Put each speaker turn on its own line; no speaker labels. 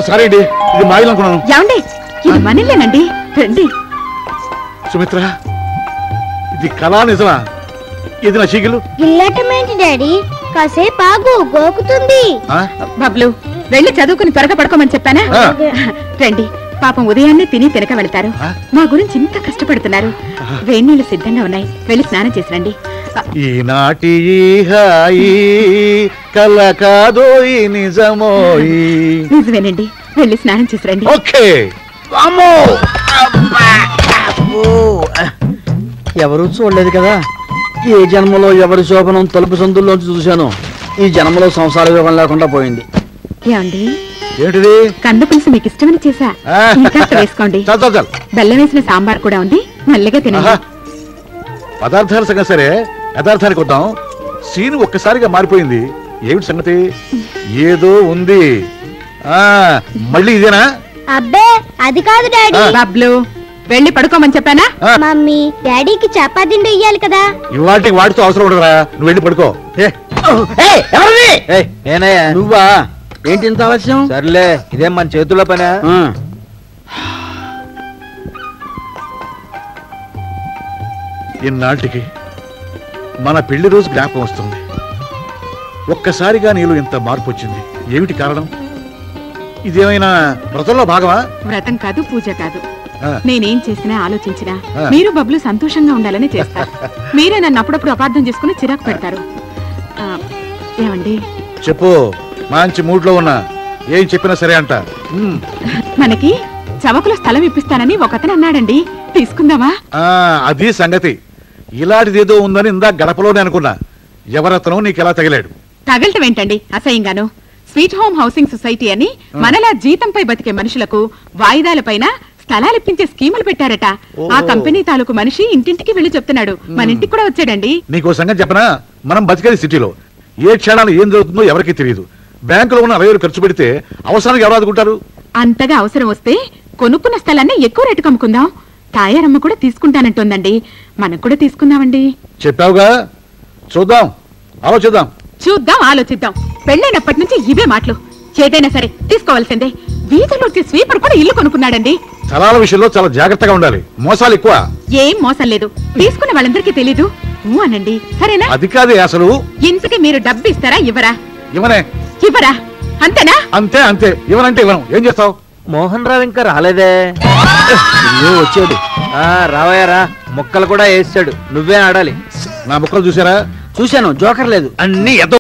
సరే అండి, ఇది మా ఇల్లు అనుకున్నాను.
ఏమండి, ఇది మనల్లేనండి, రండి.
సుమిత్ర, ఇది కళా నిజమా? ఇది నా చీకిలు.
ఇల్లటమేంటి డాడీ, కాసేపు ఆగు, గోకుతుంది.
బబ్లు, వెళ్ళి చదువుకుని త్వరగా పడుకోమని చెప్పానా? రండి, పాపం ఉదయాన్నే తిని తినక వెళ్తారు. మా గురించి ఇంత కష్టపడుతున్నారు. వేణీళ్లు సిద్ధంగా ఉన్నాయి, వెళ్ళి స్నానం చేసి రండి.
ఈనాటి హాయి కల కాదోయి నిజమోయి.
నిజమేనండి, వెళ్ళి స్నానం చేసి రండి.
ఓకే.
ఎవరు చూడలేదు కదా, ఏ జన్మలో ఎవరి శోభనం తలుపు సందుల్లోంచి చూశాను. ఈ జన్మలో సంసార యోగం లేకుండా పోయింది.
ఏమండి,
ఏంటిది?
కంద పులుసు మీకు ఇష్టమని చేశా, ఇంకా వేసుకోండి. బెల్లం వేసిన సాంబార్ కూడా ఉంది, మెల్లగా తినండి.
పదార్థాల సంగతి సరే, యథార్థానికి వద్దాం. సీన్ ఒక్కసారిగా మారిపోయింది. ఏమిటి సంగతి? ఏదో ఉంది. మళ్ళీ ఇదేనా?
అబ్బే, అది కాదు డాడీ.
బబ్లు, వెళ్ళి పడుకోమని చెప్పానా?
మమ్మీ, డాడీకి చపాతీండి ఇయ్యాలి కదా.
ఇవాటికి వాటితో అవసరం ఉండదురా, నువ్వు వెళ్ళి పడుకో.
నేనయ్యా. నువ్వా? ఏంటి ఇంత ఆలస్యం?
సర్లే, ఇదేం మన చేతుల్లో పనా?
ఇన్నాటికి మన పెళ్లి రోజు జ్ఞాపకం వస్తుంది. ఒక్కసారిగా నీలో ఇంత మార్పు వచ్చింది. ఏమిటి కారణం? ఇదేమైనా వ్రతంలో భాగమా?
వ్రతం కాదు, పూజ కాదు. నేనేం చేసినా ఆలోచించినా మీరు బబ్లు సంతోషంగా ఉండాలని చేస్తారు. మీరే నన్ను అప్పుడప్పుడు అపార్థం చేసుకుని చిరాకు పెడతారు. ఏమండి,
చెప్పు. మంచి మూడ్ లో ఉన్నా, ఏం చెప్పినా సరే అంట.
మనకి చవకలో స్థలం ఇప్పిస్తానని ఒకతను అన్నాడండి, తీసుకుందామా?
అది సంగతి. ఇలాంటిదేదో ఉందని ఇందా గడపలోనే అనుకున్నా. ఎవరతను నీకెలా తగిలాడు?
తగలటం ఏంటండి అసహ్యంగాను. స్వీట్ హోమ్ హౌసింగ్ సొసైటీ అని మనలా జీతంపై బతికే మనుషులకు వాయిదాల పైన స్థలాలు ఇప్పించే స్కీములు పెట్టారట. ఆ కంపెనీ తాలూకు మనిషి ఇంటింటికి వెళ్లి చెప్తున్నాడు. మన ఇంటికి కూడా వచ్చాడండి.
నీకో సంగతి చెప్పనా? మనం బతికేది సిటీలో. ఏ క్షణాలు ఏం జరుగుతుందో ఎవరికీ తెలియదు. బ్యాంకులో ఉన్న 60,000 ఖర్చు పెడితే అవసరానికి ఎవరు ఆదుకుంటారు?
అంతగా అవసరం వస్తే కొనుక్కున్న స్థలాన్ని ఎక్కువ రేటు కమ్ముకుందాం. తాయారమ్మ కూడా తీసుకుంటానంటోందండి, మనం కూడా తీసుకుందామండి.
చెప్పావుగా, చూద్దాం, ఆలోచిద్దాం.
చూద్దాం, ఆలోచిద్దాం. పెళ్ళైనప్పటి నుంచి ఇవే మాటలు. ఏదైనా సరే తీసుకోవాల్సిందే. వీధిలో వచ్చే స్వీపర్ కూడా ఇల్లు కొనుక్కున్నాడండి.
స్థలాల విషయంలో చాలా జాగ్రత్తగా ఉండాలి. మోసాలు ఎక్కువ.
ఏం మోసం లేదు. తీసుకున్న వాళ్ళందరికీ తెలీదు. అనండి, సరేనా?
అది కాదే అసలు.
ఇంతకీ మీరు డబ్బు ఇస్తారా ఇవ్వరా?
ఇవ్వనే.
ఇవ్వరా? అంతేనా?
అంతే అంతే. ఇవ్వనంటే ఇవ్వను. ఏం చేస్తావు?
మోహన్ రావు ఇంకా రాలేదే.
వచ్చాడు.
రావయ్యారా, ముక్కలు కూడా వేసాడు. నువ్వే ఆడాలి.
నా ముక్కలు చూసారా?
చూశాను, జోకర్ లేదు.
అన్ని